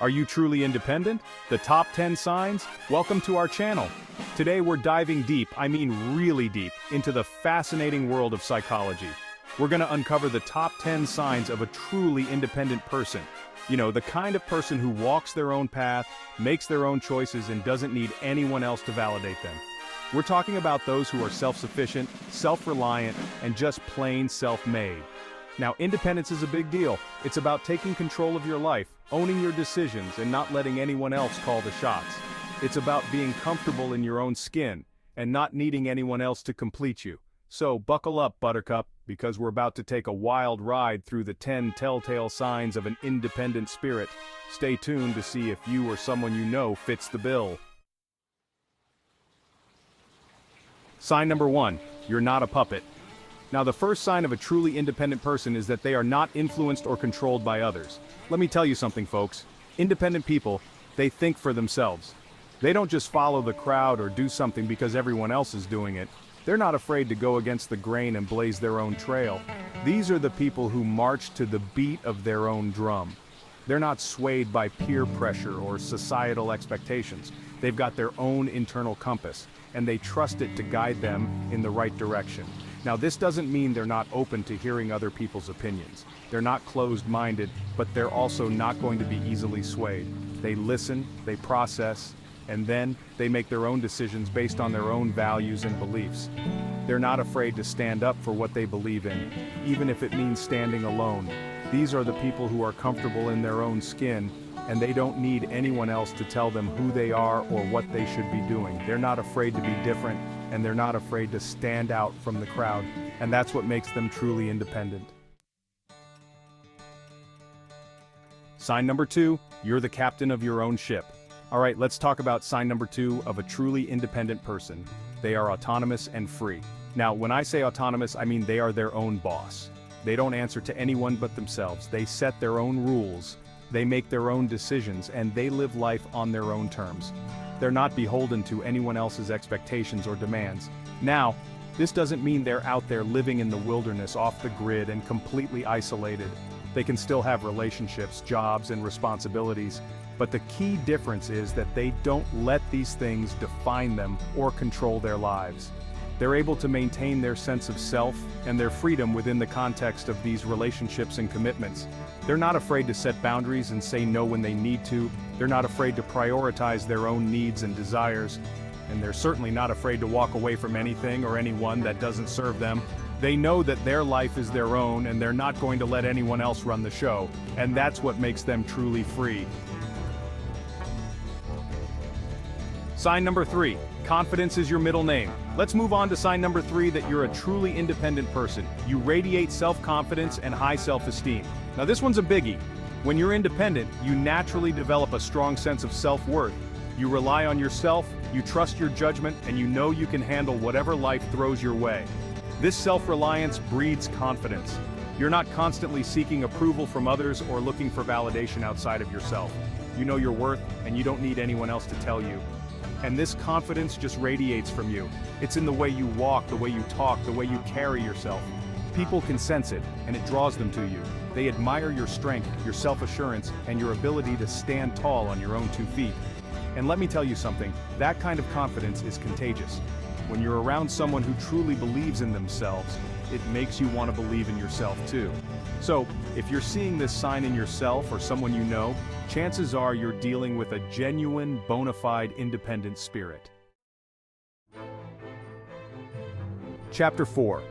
Are you truly independent? The top 10 signs? Welcome to our channel. Today we're diving deep, I mean really deep, into the fascinating world of psychology. We're gonna uncover the top 10 signs of a truly independent person. You know, the kind of person who walks their own path, makes their own choices, and doesn't need anyone else to validate them. We're talking about those who are self-sufficient, self-reliant, and just plain self-made. Now, independence is a big deal. It's about taking control of your life, owning your decisions, and not letting anyone else call the shots. It's about being comfortable in your own skin, and not needing anyone else to complete you. So buckle up, Buttercup, because we're about to take a wild ride through the 10 telltale signs of an independent spirit. Stay tuned to see if you or someone you know fits the bill. Sign number 1, you're not a puppet. Now, the first sign of a truly independent person is that they are not influenced or controlled by others. Let me tell you something, folks. Independent people, they think for themselves. They don't just follow the crowd or do something because everyone else is doing it. They're not afraid to go against the grain and blaze their own trail. These are the people who march to the beat of their own drum. They're not swayed by peer pressure or societal expectations. They've got their own internal compass, and they trust it to guide them in the right direction. Now, this doesn't mean they're not open to hearing other people's opinions. They're not closed-minded, but they're also not going to be easily swayed. They listen, they process, and then they make their own decisions based on their own values and beliefs. They're not afraid to stand up for what they believe in, even if it means standing alone. These are the people who are comfortable in their own skin, and they don't need anyone else to tell them who they are or what they should be doing. They're not afraid to be different, and they're not afraid to stand out from the crowd, and that's what makes them truly independent. Sign number 2, you're the captain of your own ship. All right, let's talk about sign number 2 of a truly independent person. They are autonomous and free. Now, when I say autonomous, I mean they are their own boss. They don't answer to anyone but themselves. They set their own rules. They make their own decisions, and they live life on their own terms. They're not beholden to anyone else's expectations or demands. Now, this doesn't mean they're out there living in the wilderness off the grid and completely isolated. They can still have relationships, jobs, and responsibilities, but the key difference is that they don't let these things define them or control their lives. They're able to maintain their sense of self and their freedom within the context of these relationships and commitments. They're not afraid to set boundaries and say no when they need to. They're not afraid to prioritize their own needs and desires. And they're certainly not afraid to walk away from anything or anyone that doesn't serve them. They know that their life is their own, and they're not going to let anyone else run the show. And that's what makes them truly free. Sign number 3, confidence is your middle name. Let's move on to sign number 3, that you're a truly independent person. You radiate self-confidence and high self-esteem. Now, this one's a biggie. When you're independent, you naturally develop a strong sense of self-worth. You rely on yourself, you trust your judgment, and you know you can handle whatever life throws your way. This self-reliance breeds confidence. You're not constantly seeking approval from others or looking for validation outside of yourself. You know your worth, and you don't need anyone else to tell you. And this confidence just radiates from you. It's in the way you walk, the way you talk, the way you carry yourself. People can sense it, and it draws them to you. They admire your strength, your self-assurance, and your ability to stand tall on your own 2 feet. And let me tell you something, that kind of confidence is contagious. When you're around someone who truly believes in themselves, it makes you want to believe in yourself too. So, if you're seeing this sign in yourself or someone you know, chances are you're dealing with a genuine, bona fide independent spirit. Chapter 4.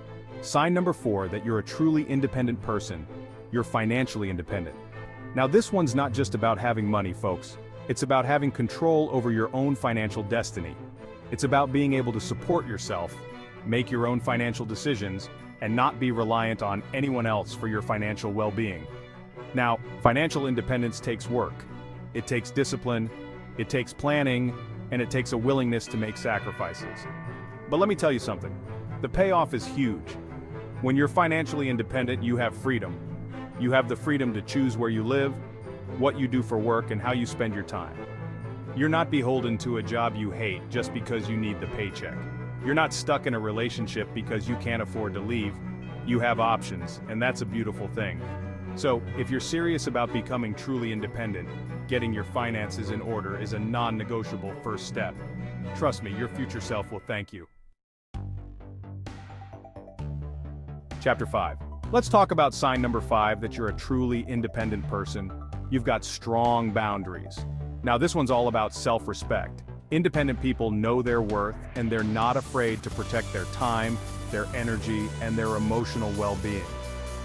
Sign number 4 that you're a truly independent person. You're financially independent. Now, this one's not just about having money, folks. It's about having control over your own financial destiny. It's about being able to support yourself, make your own financial decisions, and not be reliant on anyone else for your financial well-being. Now, financial independence takes work. It takes discipline, it takes planning, and it takes a willingness to make sacrifices. But let me tell you something, the payoff is huge. When you're financially independent, you have freedom. You have the freedom to choose where you live, what you do for work, and how you spend your time. You're not beholden to a job you hate just because you need the paycheck. You're not stuck in a relationship because you can't afford to leave. You have options, and that's a beautiful thing. So, if you're serious about becoming truly independent, getting your finances in order is a non-negotiable first step. Trust me, your future self will thank you. Chapter 5. Let's talk about sign number 5 that you're a truly independent person. You've got strong boundaries. Now this one's all about self-respect. Independent people know their worth and they're not afraid to protect their time, their energy, and their emotional well-being.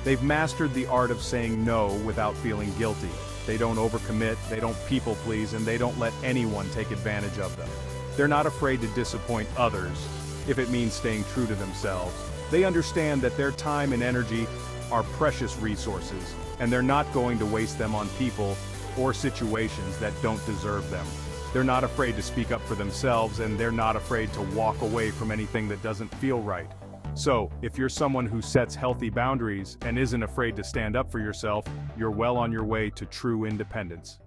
They've mastered the art of saying no without feeling guilty. They don't overcommit, they don't people please, and they don't let anyone take advantage of them. They're not afraid to disappoint others if it means staying true to themselves. They understand that their time and energy are precious resources, and they're not going to waste them on people or situations that don't deserve them. They're not afraid to speak up for themselves, and they're not afraid to walk away from anything that doesn't feel right. So, if you're someone who sets healthy boundaries and isn't afraid to stand up for yourself, you're well on your way to true independence.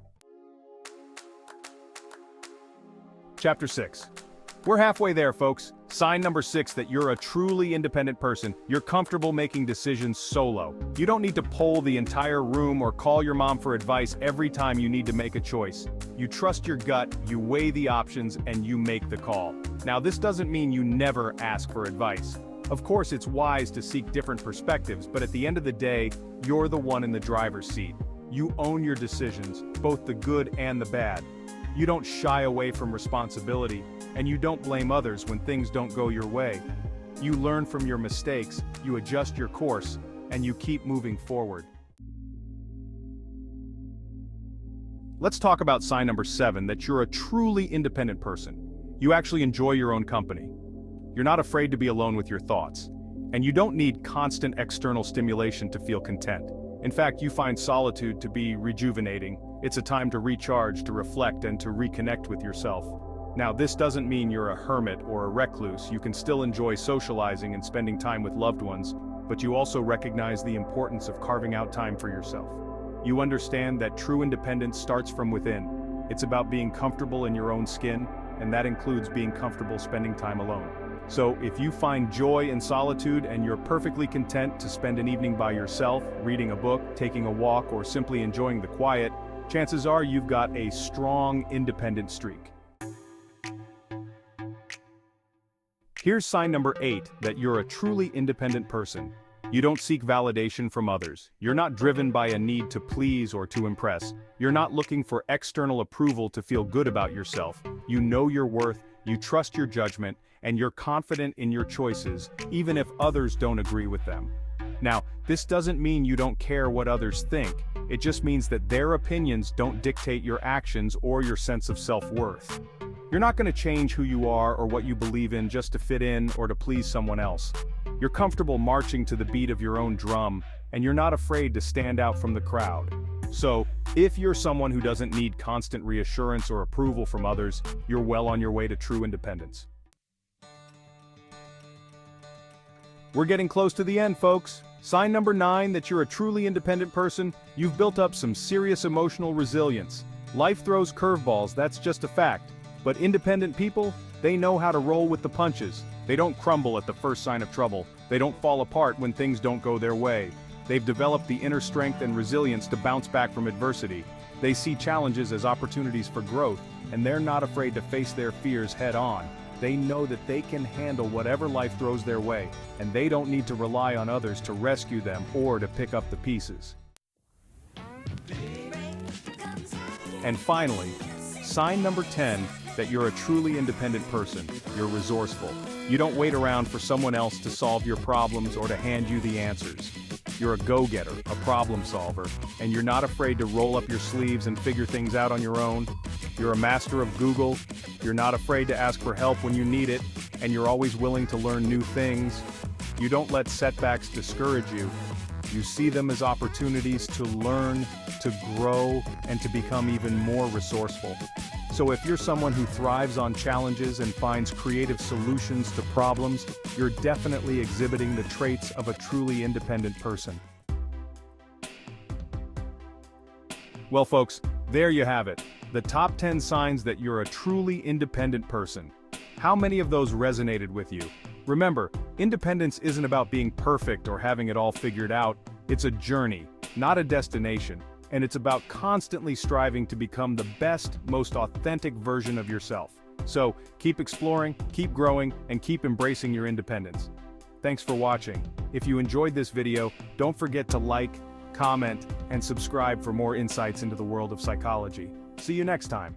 Chapter 6. We're halfway there, folks. Sign number 6 that you're a truly independent person. You're comfortable making decisions solo. You don't need to poll the entire room or call your mom for advice every time you need to make a choice. You trust your gut, you weigh the options, and you make the call. Now, this doesn't mean you never ask for advice. Of course, it's wise to seek different perspectives, but at the end of the day, you're the one in the driver's seat. You own your decisions, both the good and the bad. You don't shy away from responsibility, and you don't blame others when things don't go your way. You learn from your mistakes, you adjust your course, and you keep moving forward. Let's talk about sign number 7, that you're a truly independent person. You actually enjoy your own company. You're not afraid to be alone with your thoughts. And you don't need constant external stimulation to feel content. In fact, you find solitude to be rejuvenating. It's a time to recharge, to reflect, and to reconnect with yourself. Now, this doesn't mean you're a hermit or a recluse. You can still enjoy socializing and spending time with loved ones, but you also recognize the importance of carving out time for yourself. You understand that true independence starts from within. It's about being comfortable in your own skin, and that includes being comfortable spending time alone. So, if you find joy in solitude and you're perfectly content to spend an evening by yourself, reading a book, taking a walk, or simply enjoying the quiet, chances are you've got a strong, independent streak. Here's sign number 8, that you're a truly independent person. You don't seek validation from others. You're not driven by a need to please or to impress. You're not looking for external approval to feel good about yourself. You know your worth, you trust your judgment, and you're confident in your choices, even if others don't agree with them. Now, this doesn't mean you don't care what others think. It just means that their opinions don't dictate your actions or your sense of self-worth. You're not going to change who you are or what you believe in just to fit in or to please someone else. You're comfortable marching to the beat of your own drum, and you're not afraid to stand out from the crowd. So, if you're someone who doesn't need constant reassurance or approval from others, you're well on your way to true independence. We're getting close to the end, folks. Sign number 9, that you're a truly independent person. You've built up some serious emotional resilience. Life throws curveballs, that's just a fact. But independent people, they know how to roll with the punches. They don't crumble at the first sign of trouble. They don't fall apart when things don't go their way. They've developed the inner strength and resilience to bounce back from adversity. They see challenges as opportunities for growth, and they're not afraid to face their fears head on. They know that they can handle whatever life throws their way, and they don't need to rely on others to rescue them or to pick up the pieces. And finally, sign number 10, that you're a truly independent person. You're resourceful. You don't wait around for someone else to solve your problems or to hand you the answers. You're a go-getter, a problem solver, and you're not afraid to roll up your sleeves and figure things out on your own. You're a master of Google. You're not afraid to ask for help when you need it, and you're always willing to learn new things. You don't let setbacks discourage you. You see them as opportunities to learn, to grow, and to become even more resourceful. So if you're someone who thrives on challenges and finds creative solutions to problems, you're definitely exhibiting the traits of a truly independent person. Well, folks, there you have it. The top 10 signs that you're a truly independent person. How many of those resonated with you? Remember, independence isn't about being perfect or having it all figured out. It's a journey. not a destination, and it's about constantly striving to become the best, most authentic version of yourself. So, keep exploring, keep growing, and keep embracing your independence. Thanks for watching. If you enjoyed this video, don't forget to like, comment, and subscribe for more insights into the world of psychology. See you next time.